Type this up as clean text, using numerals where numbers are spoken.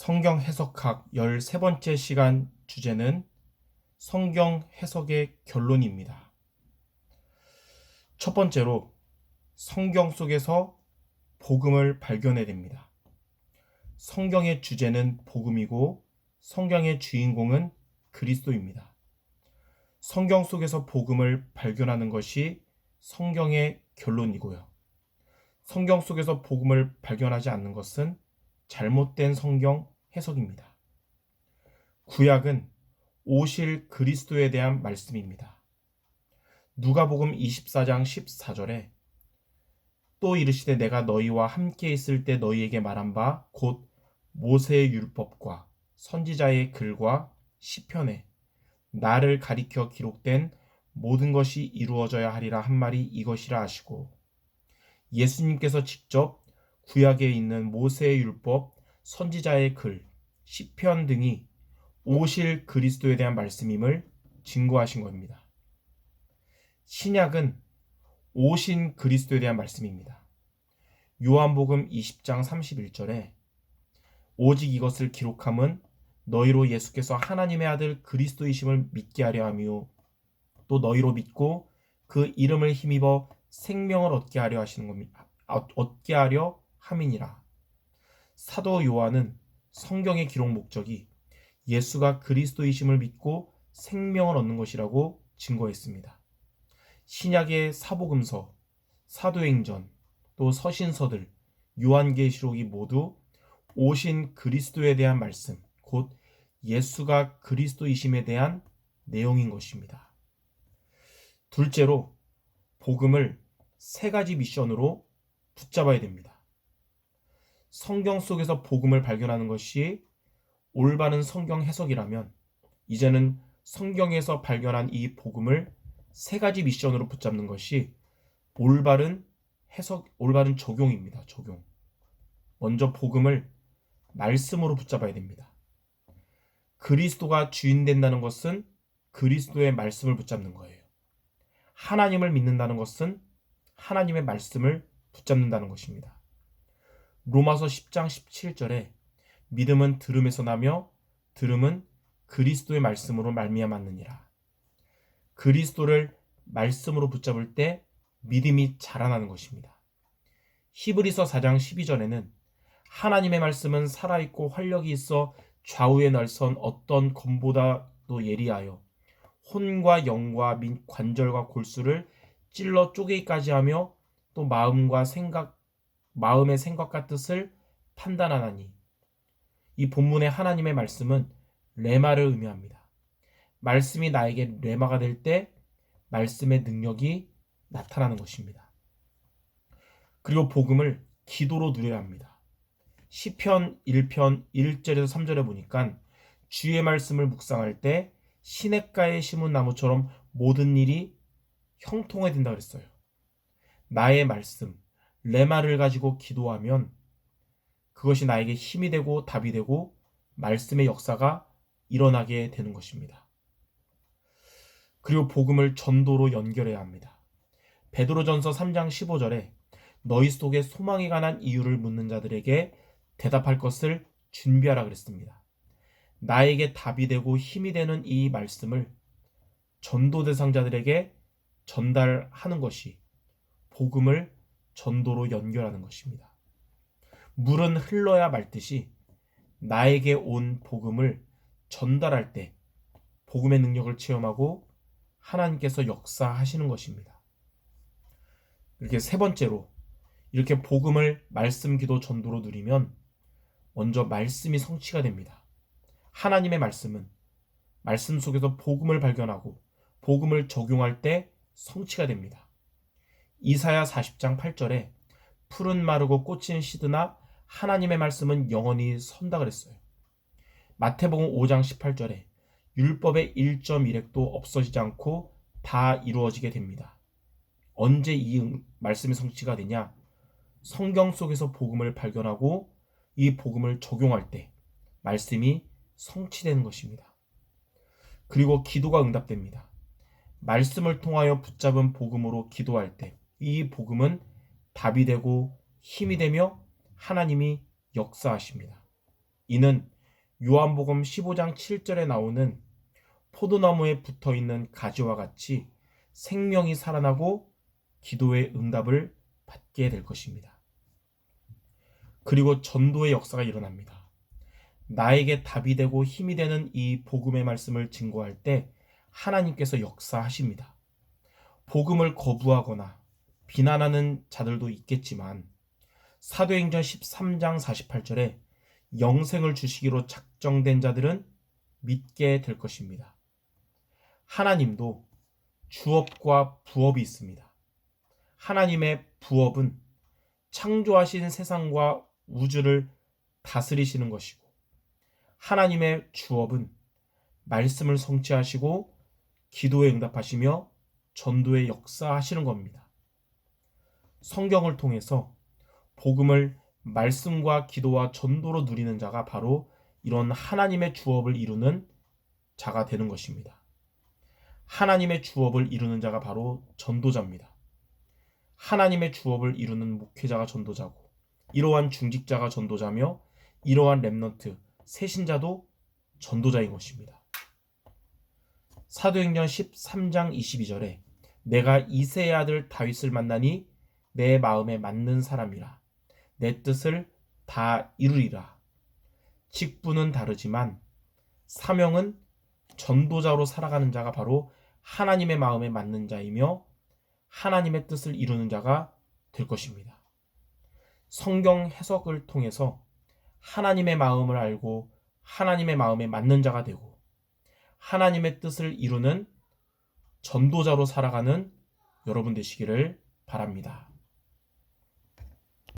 성경 해석학 13번째 시간 주제는 성경 해석의 결론입니다. 첫 번째로 성경 속에서 복음을 발견해야 됩니다. 성경의 주제는 복음이고 성경의 주인공은 그리스도입니다. 성경 속에서 복음을 발견하는 것이 성경의 결론이고요. 성경 속에서 복음을 발견하지 않는 것은 잘못된 성경 해석입니다. 구약은 오실 그리스도에 대한 말씀입니다. 누가복음 24장 14절에 또 이르시되 내가 너희와 함께 있을 때 너희에게 말한 바 곧 모세의 율법과 선지자의 글과 시편에 나를 가리켜 기록된 모든 것이 이루어져야 하리라 한 말이 이것이라 하시고, 예수님께서 직접 구약에 있는 모세의 율법, 선지자의 글, 시편 등이 오실 그리스도에 대한 말씀임을 증거하신 겁니다. 신약은 오신 그리스도에 대한 말씀입니다. 요한복음 20장 31절에 오직 이것을 기록함은 너희로 예수께서 하나님의 아들 그리스도이심을 믿게 하려 함이요 또 너희로 믿고 그 이름을 힘입어 생명을 얻게 하려 하시는 겁니다. 얻게 하려 함이니라. 사도 요한은 성경의 기록 목적이 예수가 그리스도이심을 믿고 생명을 얻는 것이라고 증거했습니다. 신약의 사복음서, 사도행전, 또 서신서들, 요한계시록이 모두 오신 그리스도에 대한 말씀, 곧 예수가 그리스도이심에 대한 내용인 것입니다. 둘째로 복음을 세 가지 미션으로 붙잡아야 됩니다. 성경 속에서 복음을 발견하는 것이 올바른 성경 해석이라면 이제는 성경에서 발견한 이 복음을 세 가지 미션으로 붙잡는 것이 올바른 해석, 올바른 적용입니다. 적용. 먼저 복음을 말씀으로 붙잡아야 됩니다. 그리스도가 주인 된다는 것은 그리스도의 말씀을 붙잡는 거예요. 하나님을 믿는다는 것은 하나님의 말씀을 붙잡는다는 것입니다. 로마서 10장 17절에 믿음은 들음에서 나며 들음은 그리스도의 말씀으로 말미암았느니라. 그리스도를 말씀으로 붙잡을 때 믿음이 자라나는 것입니다. 히브리서 4장 12절에는 하나님의 말씀은 살아있고 활력이 있어 좌우에 날선 어떤 검보다도 예리하여 혼과 영과 및 관절과 골수를 찔러 쪼개기까지 하며 또 마음의 생각과 뜻을 판단하나니. 이 본문의 하나님의 말씀은 레마를 의미합니다. 말씀이 나에게 레마가 될 때 말씀의 능력이 나타나는 것입니다. 그리고 복음을 기도로 누려야 합니다. 시편 1편 1절에서 3절에 보니까 주의 말씀을 묵상할 때 시냇가에 심은 나무처럼 모든 일이 형통해 된다 그랬어요. 나의 말씀, 레마를 가지고 기도하면 그것이 나에게 힘이 되고 답이 되고 말씀의 역사가 일어나게 되는 것입니다. 그리고 복음을 전도로 연결해야 합니다. 베드로전서 3장 15절에 너희 속에 소망에 관한 이유를 묻는 자들에게 대답할 것을 준비하라 그랬습니다. 나에게 답이 되고 힘이 되는 이 말씀을 전도 대상자들에게 전달하는 것이 복음을 전도로 연결하는 것입니다. 물은 흘러야 말듯이 나에게 온 복음을 전달할 때 복음의 능력을 체험하고 하나님께서 역사하시는 것입니다. 이렇게 세 번째로 이렇게 복음을 말씀, 기도, 전도로 누리면 먼저 말씀이 성취가 됩니다. 하나님의 말씀은 말씀 속에서 복음을 발견하고 복음을 적용할 때 성취가 됩니다. 이사야 40장 8절에 풀은 마르고 꽃은 시드나 하나님의 말씀은 영원히 선다 그랬어요. 마태복음 5장 18절에 율법의 1.1획도 없어지지 않고 다 이루어지게 됩니다. 언제 이 말씀이 성취가 되냐? 성경 속에서 복음을 발견하고 이 복음을 적용할 때 말씀이 성취되는 것입니다. 그리고 기도가 응답됩니다. 말씀을 통하여 붙잡은 복음으로 기도할 때 이 복음은 답이 되고 힘이 되며 하나님이 역사하십니다. 이는 요한복음 15장 7절에 나오는 포도나무에 붙어있는 가지와 같이 생명이 살아나고 기도의 응답을 받게 될 것입니다. 그리고 전도의 역사가 일어납니다. 나에게 답이 되고 힘이 되는 이 복음의 말씀을 증거할 때 하나님께서 역사하십니다. 복음을 거부하거나 비난하는 자들도 있겠지만 사도행전 13장 48절에 영생을 주시기로 작정된 자들은 믿게 될 것입니다. 하나님도 주업과 부업이 있습니다. 하나님의 부업은 창조하신 세상과 우주를 다스리시는 것이고, 하나님의 주업은 말씀을 성취하시고 기도에 응답하시며 전도에 역사하시는 겁니다. 성경을 통해서 복음을 말씀과 기도와 전도로 누리는 자가 바로 이런 하나님의 주업을 이루는 자가 되는 것입니다. 하나님의 주업을 이루는 자가 바로 전도자입니다. 하나님의 주업을 이루는 목회자가 전도자고, 이러한 중직자가 전도자며 이러한 렘넌트, 새신자도 전도자인 것입니다. 사도행전 13장 22절에 내가 이새의 아들 다윗을 만나니 내 마음에 맞는 사람이라 내 뜻을 다 이루리라. 직분은 다르지만 사명은 전도자로 살아가는 자가 바로 하나님의 마음에 맞는 자이며 하나님의 뜻을 이루는 자가 될 것입니다. 성경 해석을 통해서 하나님의 마음을 알고 하나님의 마음에 맞는 자가 되고 하나님의 뜻을 이루는 전도자로 살아가는 여러분 되시기를 바랍니다.